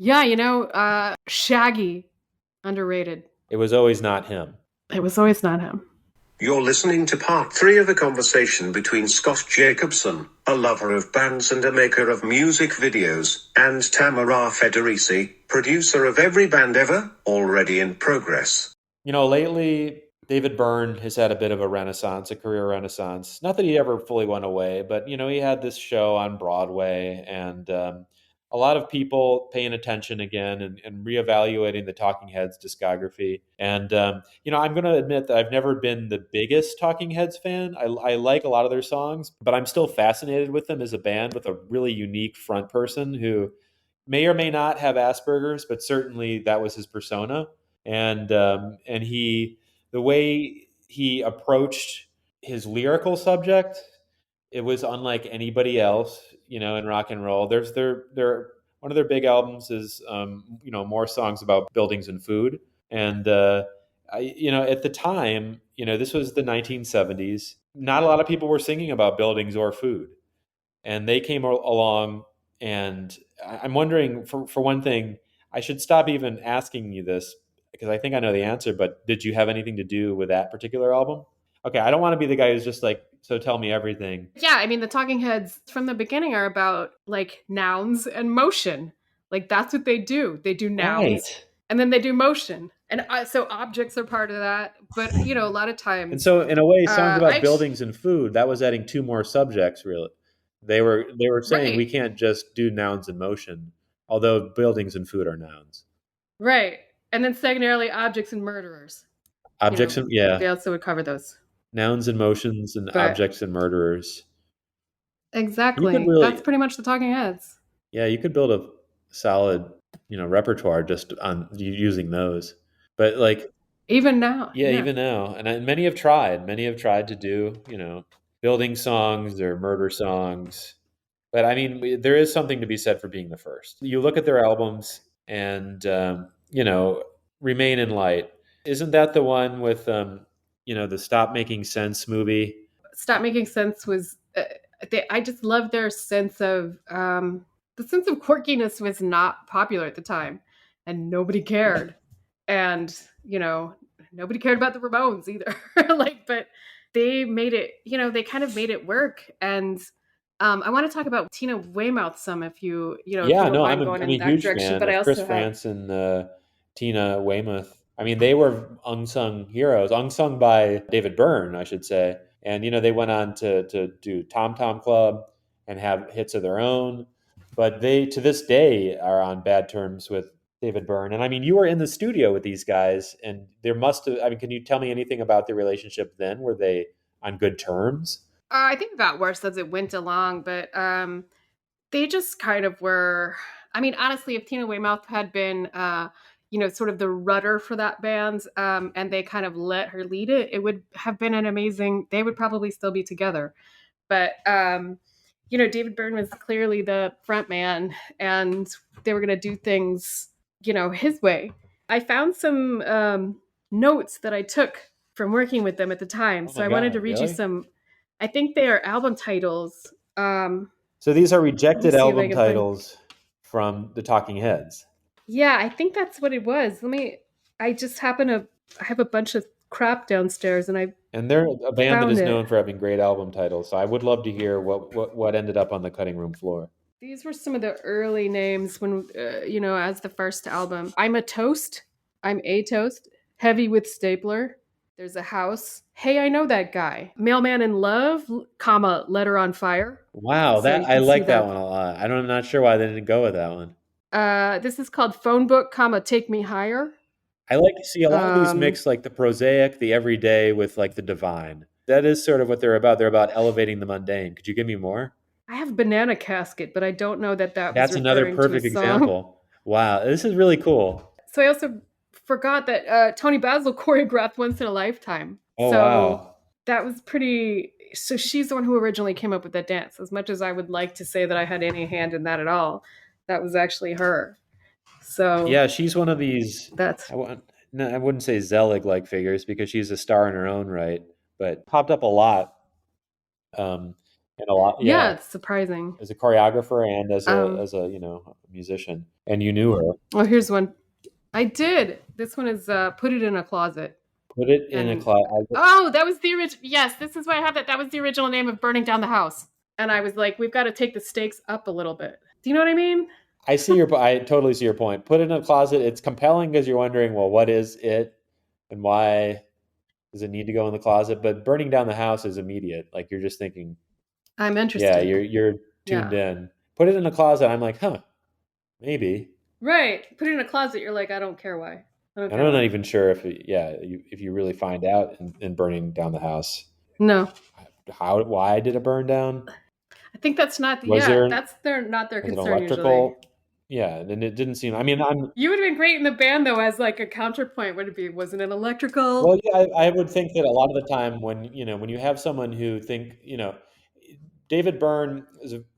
Yeah, Shaggy, underrated. It was always not him. It was always not him. You're listening to part 3 of a conversation between Scott Jacobson, a lover of bands and a maker of music videos, and Tamara Federici, producer of Every Band Ever, already in progress. Lately, David Byrne has had a bit of a renaissance, a career renaissance. Not that he ever fully went away, but he had this show on Broadway, and a lot of people paying attention again and reevaluating the Talking Heads discography. And I'm going to admit that I've never been the biggest Talking Heads fan. I like a lot of their songs, but I'm still fascinated with them as a band with a really unique front person who may or may not have Asperger's, but certainly that was his persona. And he, the way he approached his lyrical subject, it was unlike anybody else, in rock and roll. Their one of their big albums is more songs about buildings and food. And at the time, this was the 1970s. Not a lot of people were singing about buildings or food, and they came along. And I'm wondering, for one thing, I should stop even asking you this because I think I know the answer, but did you have anything to do with that particular album? Okay, I don't want to be the guy who's just like, so tell me everything. Yeah, I mean, the Talking Heads from the beginning are about like nouns and motion. Like that's what they do. They do nouns Right. and then they do motion. And so objects are part of that. But, a lot of And times, so in a way, songs about I, buildings and food, that was adding two more subjects really. They were saying right, we can't just do nouns and motion, although buildings and food are nouns. right. And then secondarily, objects and murderers. Objects and yeah, They also would cover those. nouns and motions and But objects and murderers. You could exactly. That's really pretty much the Talking Heads. Yeah, you could build a solid, repertoire just on using those. But like, Even now. yeah, Yeah. even now, and many have tried. Many have tried to do, building songs or murder songs. But I mean, there is something to be said for being the first. You look at their albums, and "Remain in Light." Isn't that the one with the "Stop Making Sense" movie? Stop Making Sense was I just love their sense of the sense of quirkiness was not popular at the time and nobody cared. And nobody cared about the Ramones either. Like, but they made it, they kind of made it work. And I want to talk about Tina Weymouth some if you Yeah, don't no, mind I'm going a in that huge direction, fan but I of Chris also have France and Tina Weymouth. I mean, they were unsung heroes, unsung by David Byrne, I should say. And they went on to do Tom Tom Club and have hits of their own. But they, to this day, are on bad terms with David Byrne. And I mean, you were in the studio with these guys, and there must have. I mean, can you tell me anything about the relationship then? Were they on good terms? I think it got worse as it went along, but they just kind of were. I mean, honestly, if Tina Weymouth had been, sort of the rudder for that band, and they kind of let her lead it, it would have been an amazing. They would probably still be together, but David Byrne was clearly the front man, and they were going to do things, his way. I found some notes that I took from working with them at the time, Oh so my I wanted to God, read you really? some. I think they are album titles. So these are Let me rejected see if I album can find. titles from the Talking Heads. Yeah, I think that's what it was. Let me. I just happen to. I have a bunch of crap downstairs, and I And they're a band that found is it. known for having great album titles. So I would love to hear what ended up on the cutting room floor. These were some of the early names when, as the first album. I'm a Toast. I'm a Toast. Heavy with Stapler. There's a House. Hey, I know that guy. Mailman in Love, comma, Letter on Fire. Wow, So that you I can see like that that. one a lot. I'm not sure why they didn't go with that one. This is called Phone Book, comma, Take Me Higher. I like to see a lot of these Um, mix like the prosaic, the everyday with like the divine. That is sort of what they're about. They're about elevating the mundane. Could you give me more? I have Banana Casket, but I don't know that that was That's another referring to a perfect song. example. Wow, this is really cool. So I also forgot that Tony Basil choreographed Once in a Lifetime. Oh So wow. that was pretty. So she's the one who originally came up with that dance. As much as I would like to say that I had any hand in that at all, that was actually her. So Yeah, she's one of these. that's No, I wouldn't say Zelig like figures because she's a star in her own right, but popped up a lot. Um, and a lot, Yeah, yeah, it's surprising. as a choreographer and Um, as a musician. And you knew her. well, here's one. I did. This one is Put It in a Closet. Put it in a And class. oh, that was the original. Yes, this is why I have that. That was the original name of Burning Down the House. And I was like, we've got to take the stakes up a little bit. Do you know what I mean? I totally see your point. Put it in a closet. It's compelling because you're wondering, well, what is it, and why does it need to go in the closet? But burning down the house is immediate. Like you're just thinking, I'm yeah, interested. you're tuned Yeah. in. Put it in a closet. I'm like, huh, maybe. Right. Put it in a closet. You're like, I don't care why. I don't And care I'm not why. even sure if you really find out in burning down the house, No. why did it burn down? I think that's not, Was yeah, there that's their, not their was it concern usually. electrical? Yeah, and it didn't seem. I mean, I'm You would have been great in the band though, as like a counterpoint. Would it be? Wasn't it electrical? well, yeah, I would think that a lot of the time when when you have someone who think David Byrne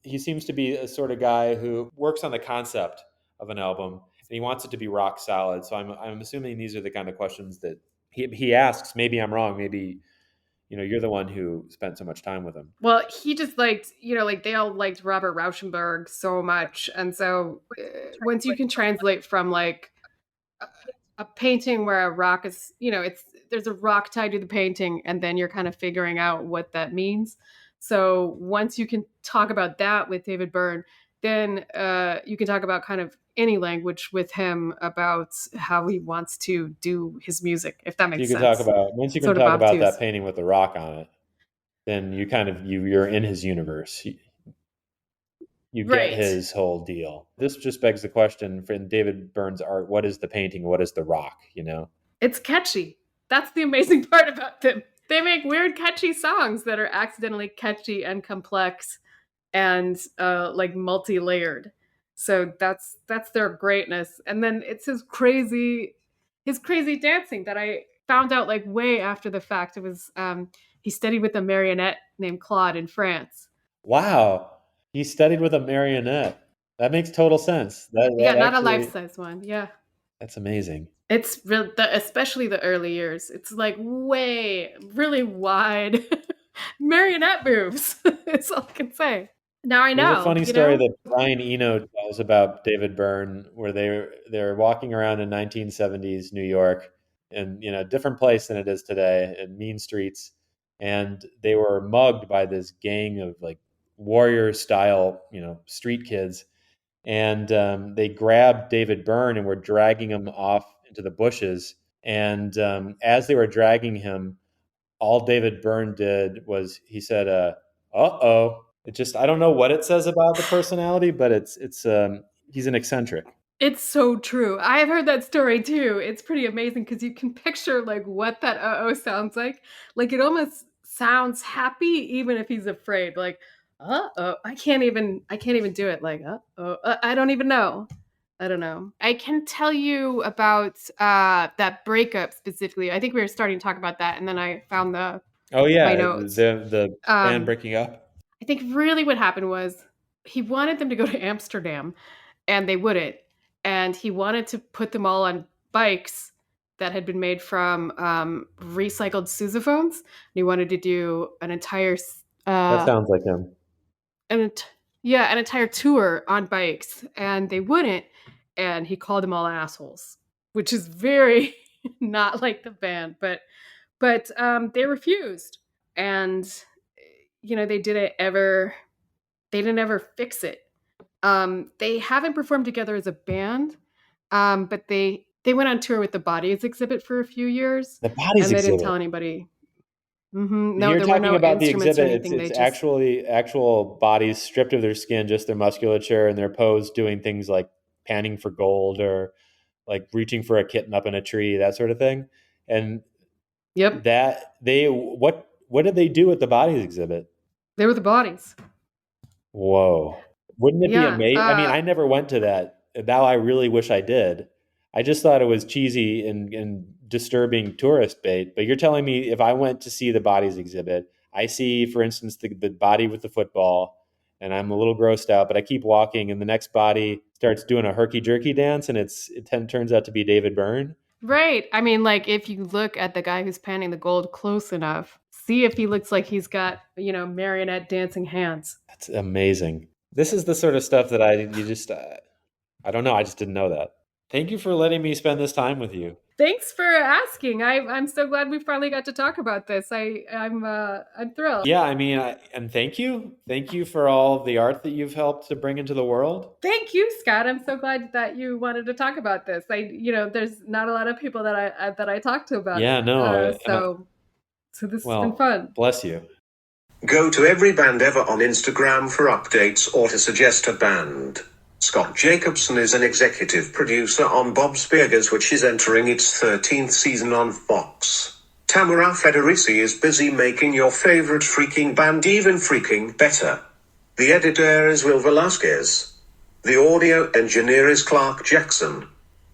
he seems to be a sort of guy who works on the concept of an album and he wants it to be rock solid. So I'm assuming these are the kind of questions that he asks. Maybe I'm wrong. Maybe you're the one who spent so much time with him. Well, he just liked, like they all liked Robert Rauschenberg so much, and so once you can translate from like a, a painting where a rock is, it's there's a rock tied to the painting, and then you're kind of figuring out what that means. So once you can talk about that with David Byrne, then you can talk about kind of any language with him about how he wants to do his music, if that So you makes can talk sense. about once you can Sort of talk about that obtuse. painting with the rock on it, then you kind of you're in his universe. You get Right. his whole deal. This just begs the question for David Byrne's art: what is the painting? What is the rock? It's catchy. That's the amazing part about them. They make weird, catchy songs that are accidentally catchy and complex and like multi-layered. So that's their greatness. And then it's his crazy dancing that I found out like way after the fact. It was he studied with a marionette named Claude in France. Wow, he studied with a marionette. That makes total sense. That Yeah, not a actually life-size one. Yeah. that's amazing. It's real, especially the early years. It's like way, really wide marionette moves. That's all I can say. Now I There's a know, funny story that Brian Eno tells about David Byrne, where they're walking around in 1970s New York, and different place than it is today, in mean streets, and they were mugged by this gang of like warrior style, street kids, and they grabbed David Byrne and were dragging him off into the bushes, and as they were dragging him, all David Byrne did was he said, "Uh-oh." It just I don't know what it says about the personality, but it's he's an eccentric. it's so true. I've heard that story too. It's pretty amazing because you can picture like what that uh-oh sounds like. Like it almost sounds happy even if he's afraid. Like, uh-oh. I can't even do it. Like, uh-oh. I don't even know. I don't know. I can tell you about that breakup specifically. I think we were starting to talk about that, and then I found Oh my yeah, notes. the band Um, breaking up. I think really what happened was he wanted them to go to Amsterdam, and they wouldn't. And he wanted to put them all on bikes that had been made from recycled sousaphones. And he wanted to do an entire That uh, sounds like him. an yeah, an entire tour on bikes, and they wouldn't. And he called them all assholes, which is very not like the band, but they refused, and they didn't ever fix it. They haven't performed together as a band, but they went on tour with the Bodies exhibit for a few years, The Bodies and they didn't tell exhibit. anybody. No, You're there were talking no about the instruments or exhibit. anything. It's They just actually actual bodies stripped of their skin, just their musculature, and they're posed doing things like panning for gold or like reaching for a kitten up in a tree, that sort of thing. And yep, that they what did they do at the bodies exhibit? they were the Bodies. Whoa. Wouldn't it be Yeah, amazing? I mean, I never went to that. Now I really wish I did. I just thought it was cheesy and disturbing tourist bait. But you're telling me if I went to see the bodies exhibit, I see, for instance, the body with the football, and I'm a little grossed out, but I keep walking, and the next body starts doing a herky jerky dance, and turns out to be David Byrne. Right. I mean, like, if you look at the guy who's panning the gold close enough, see if he looks like he's got, marionette dancing hands. That's amazing. This is the sort of stuff that I don't know. I just didn't know that. Thank you for letting me spend this time with you. Thanks for asking. I'm so glad we finally got to talk about this. I'm thrilled. Yeah, I mean, and thank you for all of the art that you've helped to bring into the world. Thank you, Scott. I'm so glad that you wanted to talk about this. There's not a lot of people that I talk to about Yeah, it. no, So this has been well, fun. bless you. Go to Every Band Ever on Instagram for updates or to suggest a band. Scott Jacobson is an executive producer on Bob's Burgers, which is entering its 13th season on Fox. Tamara Federici is busy making your favorite freaking band even freaking better. The editor is Velasquez. The audio engineer is Clark Jackson.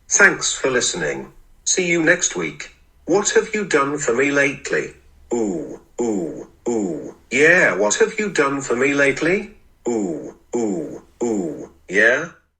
Thanks for listening. See you next week. What have you done for me lately? Ooh, ooh, ooh. Yeah, what have you done for me lately? Ooh, ooh, ooh. Yeah?